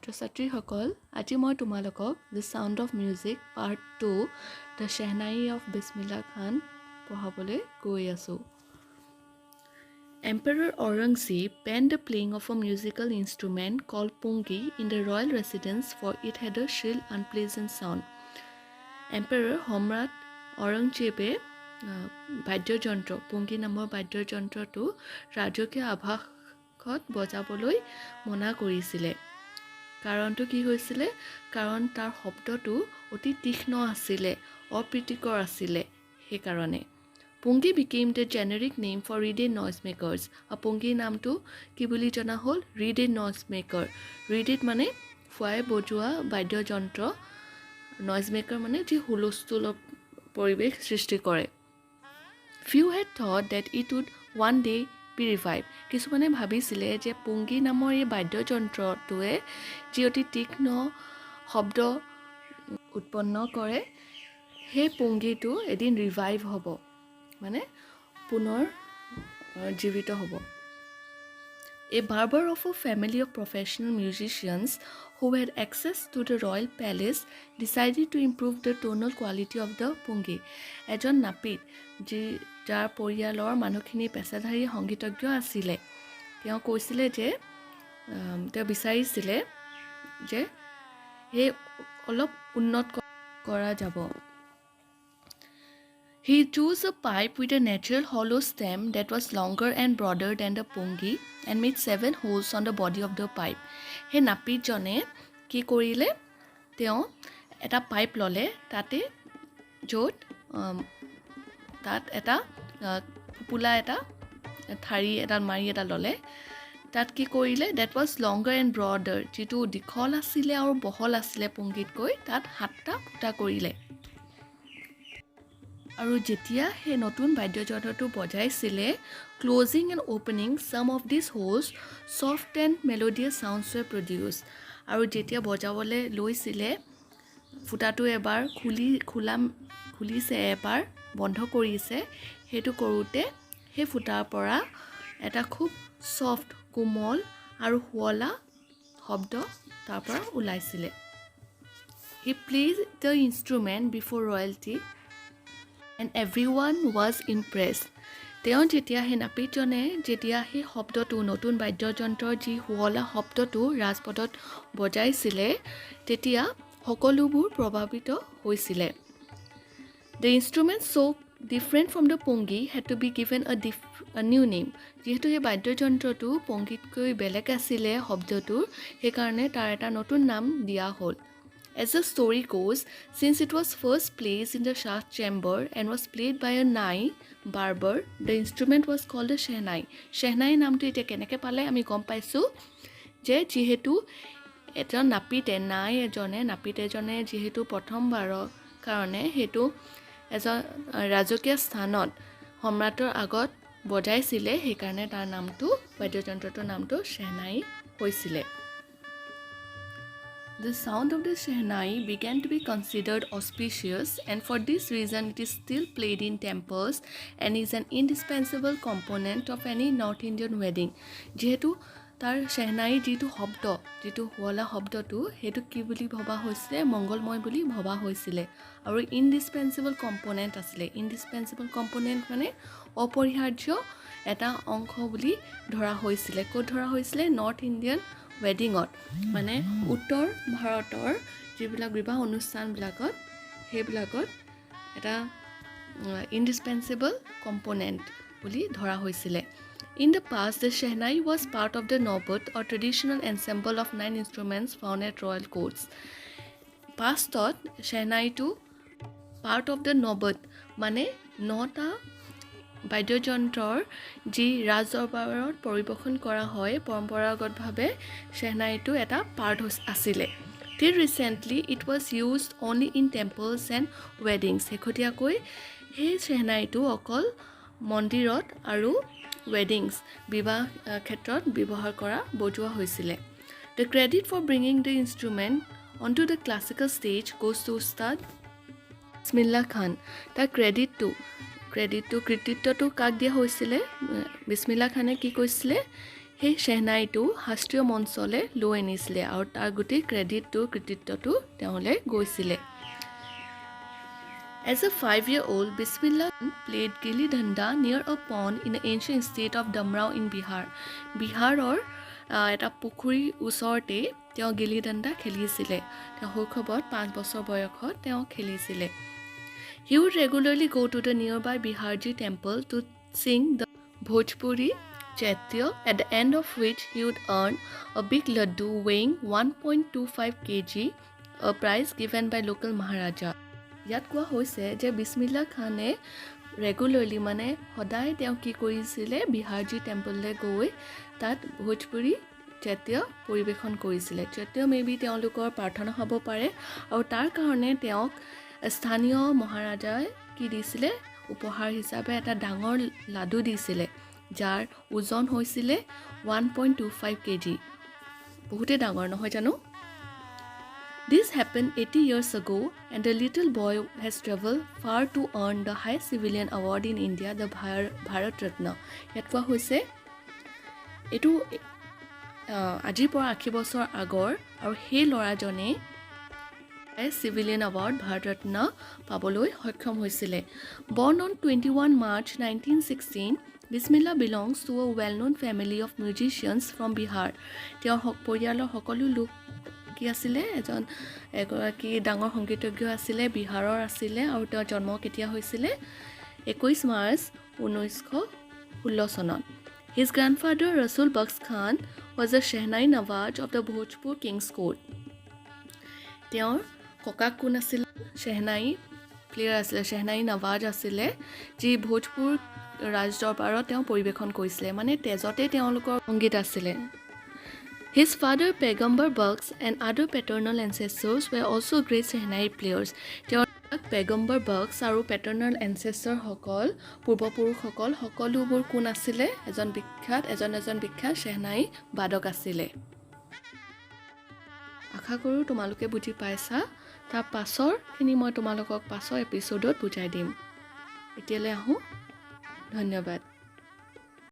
ছাত্ৰ ছাত্ৰীসকল আজি মই তোমালোকক the sound of music part 2 the shehnai of Bismillah Khan পঢ়াবলৈ গৈ আছোঁ। Emperor Aurangzeb banned the playing of a musical instrument called pungi in the royal residence for it had a shrill, unpleasant sound. Emperor সম্ৰাট ঔৰংজেবে বাদ্যযন্ত্ৰ পুংগী নামৰ বাদ্যযন্ত্ৰটো ৰাজকীয় আৱাসত বজাবলৈ মনা কৰিছিলে। কাৰণটো কি হৈছিলে? কাৰণ তাৰ শব্দটো অতি তীক্ষ্ণ আছিলে, অপ্ৰীতিকৰ আছিলে। সেইকাৰণে পুংগী became the generic name for reed noise makers. পুংগী নামটো কি বুলি জনা হ'ল? reed noise maker. reed মানে ফুৱাই বজোৱা বাদ্যযন্ত্ৰ, noise maker মানে যি হুলস্থুল পৰিৱেশ সৃষ্টি কৰে। few had thought that it would one day be revived. কিছুমানে ভাবিছিলে যে পুংগী নামৰ এই বাদ্যযন্ত্ৰটোৱে যি অতি তীক্ষ্ণ শব্দ উৎপন্ন কৰে, সেই পুংগীটো এদিন ৰিভাইভ হ'ব, মানে পুনৰ জীৱিত হ'ব। A barber of a family of professional musicians who had access to the royal palace decided to improve the tonal quality of the pungi. এজন নাপিত যাৰ পৰিয়ালৰ মানুহখিনি পেছাধাৰী সংগীতজ্ঞ আছিলে, তেওঁ কৈছিলে যে তেওঁ বিচাৰিছিলে যে এই অলপ উন্নত কৰা যাব। He chose a pipe with a natural hollow stem that was longer and broader than the pungi and made 7 holes on the body of the pipe. He napitjone ki korile, তেওঁ এটা পাইপ ললে, তাতে য'ত তাত এটা ফুপুলা এটা ঠাৰি এটা মাৰি এটা ললে, তাত কি কৰিলে, that was longer and broader, যিটো দীঘল আছিলে আৰু বহল আছিলে পুংগীতকৈ, তাত 7টা ফুটা কৰিলে। আৰু যেতিয়া সেই নতুন বাদ্যযন্ত্ৰটো বজাইছিলে, closing and opening some of these holes soft and melodious sounds were produced. আৰু যেতিয়া বজাবলৈ লৈছিলে, ফুটাটো এবাৰ খুলিছে, এবাৰ বন্ধ কৰিছে, সেইটো কৰোঁতে সেই ফুটাৰ পৰা এটা খুব ছফ্ট, কোমল আৰু শুৱলা শব্দ তাৰ পৰা ওলাইছিলে। He played the instrument before royalty and everyone was impressed. তেওঁ যেতিয়া সেই নাপিতজনে যেতিয়া সেই শব্দটো, নতুন বাদ্যযন্ত্ৰৰ যি শুৱলা শব্দটো ৰাজপথত বজাইছিলে, তেতিয়া সকলোবোৰ প্ৰভাৱিত হৈছিলে। The instrument so different from the pungi had to be given a new name. যিহেতু এই বাদ্যযন্ত্ৰটো পুংগীতকৈ বেলেগ আছিলে শব্দটোৰ, সেইকাৰণে তাৰ এটা নতুন নাম দিয়া হ'ল। As the story goes, since it was first placed in the Shah chamber and was played by a nai barber, the instrument was called the shehnai. Shehnai নামটো এতিয়া কেনেকৈ পালে আমি গম পাইছোঁ যে যিহেতু এজন নাপিত এজনে যিহেতু প্ৰথমবাৰৰ কাৰণে সেইটো এজন ৰাজকীয় স্থানত সম্ৰাটৰ আগত বজাইছিলে, সেইকাৰণে তাৰ নামটো, বাদ্যযন্ত্ৰটোৰ নামটো shehnai হৈছিলে। The sound of the shehnai began to be considered auspicious, and for this reason it is still played in temples and is an indispensable component of any North Indian wedding. যেহেতু তাৰ shehnai যিটো শব্দ, যিটো শুৱলা শব্দটো, সেইটো কি বুলি ভবা হৈছিলে? মংগলময় বুলি ভবা হৈছিলে আৰু ইনডিস্পেন্সিবল কম্পনেণ্ট আছিলে। ইনডিস্পেন্সিবল কম্পনেণ্ট মানে অপৰিহাৰ্য এটা অংশ বুলি ধৰা হৈছিলে। ক'ত ধৰা হৈছিলে? নৰ্থ ইণ্ডিয়ান ৱেডিঙত, মানে উত্তৰ ভাৰতৰ যিবিলাক বিবাহ অনুষ্ঠানবিলাকত, সেইবিলাকত এটা ইনডিস্পেন্সিবল কম্পনেণ্ট বুলি ধৰা হৈছিলে। In the past, the shehnai was part of the naubut or traditional ensemble of 9 instruments found at royal courts. Pastত shehnaiটো part of the naubut, মানে 9টা বাদ্যযন্ত্ৰৰ যি ৰাজদৰবাৰত পৰিৱেশন কৰা হয়, পৰম্পৰাগতভাৱে shehnaiটো এটা পাৰ্ট আছিলে। Till recently, it was used only in temples and weddings. শেহতীয়াকৈ সেই shehnaiটো অকল মন্দিৰত আৰু weddings, বিবাহ ক্ষেত্ৰত ব্যৱহাৰ কৰা বজোৱা হৈছিলে। The credit for bringing the instrument onto the classical stage goes to Ustad Bismillah খান। তাৰ কৃতিত্বটো কাক দিয়া হৈছিলে? বিছমিল্লা খানে কি কৈছিলে? সেই শেহনাইটো শাস্ত্ৰীয় মঞ্চলৈ লৈ আনিছিলে আৰু তাৰ গোটেই কৃতিত্বটো তেওঁলৈ গৈছিলে As a 5-year-old, Bismillah played gilli danda near a pond in the ancient state of Damrao in Bihar. Bihaৰৰ এটা পুখুৰীৰ ওচৰতে তেওঁ গিলি দণ্ডা খেলিছিলে তেওঁ শৈশৱত 5 বছৰ বয়সত তেওঁ খেলিছিলে He would regularly go to the nearby Biharji temple to sing the Bhojpuri Chaitya, at the end of which he would earn a big laddu weighing 1.25 kg, a prize given by local Maharaja. ইয়াত কোৱা হৈছে যে বিসমিল্লাহ খানে regularly মানে সদায় তেওঁ কি কৰিছিলে বিহাৰজি টেম্পললৈ গৈ তাত ভোজপুৰী চেত্য পৰিবেশন কৰিছিলে চেত্য মেবি তেওঁলোকৰ প্ৰাৰ্থনা হ'ব পাৰে আৰু তাৰ কাৰণে তেওঁক স্থানীয় মহাৰাজাই কি দিছিলে উপহাৰ হিচাপে এটা ডাঙৰ লাডু দিছিলে যাৰ ওজন হৈছিলে 1.25 kg বহুতে ডাঙৰ নহয় জানো This happened 80 years ago and the little boy has traveled far to earn the highest civilian award in India, the Bharat Ratna. ইয়াত কোৱা হৈছে এটো আজিৰ পৰা 80 বছৰ আগৰ আৰু সেই ল'ৰাজনে civilian award Bharat Ratna পাবলৈ সক্ষম হৈছিলে. Born on 21 March 1916, Bismillah belongs to a well-known family of musicians from Bihar. তেওঁৰ পৰিয়ালৰ সকলো লোক কি আছিলে এজন এগৰাকী ডাঙৰ সংগীতজ্ঞ আছিলে বিহাৰৰ আছিলে আৰু তেওঁৰ জন্ম কেতিয়া হৈছিলে 21 মাৰ্চ 1916 চনত His grandfather Rasul Bakhsh Khan was a Shehnai Nawaz of the Bhojpur King's Court. তেওঁৰ ককা কোন আছিল Shehnai প্লেয়াৰ আছিল Shehnai Nawaz আছিলে যি ভোজপুৰ ৰাজদৰবাৰত তেওঁ পৰিবেশন কৰিছিলে মানে তেজতে তেওঁলোকৰ সংগীত আছিলে His father Paigambar Bakhsh and other paternal ancestors were also great Shehnai players. Paigambar Bakhsh আৰু paternal ancestor সকল পূৰ্বপুৰুষসকল সকলোবোৰ কোন আছিলে এজন বিখ্যাত Shehnai বাদক আছিলে আশা কৰো তোমালোকে বুজি পাইছা তাৰ পাছৰখিনি মই তোমালোকক পাছৰ এপিসোডত বুজাই দিম এতিয়ালৈ আহো ধন্যবাদ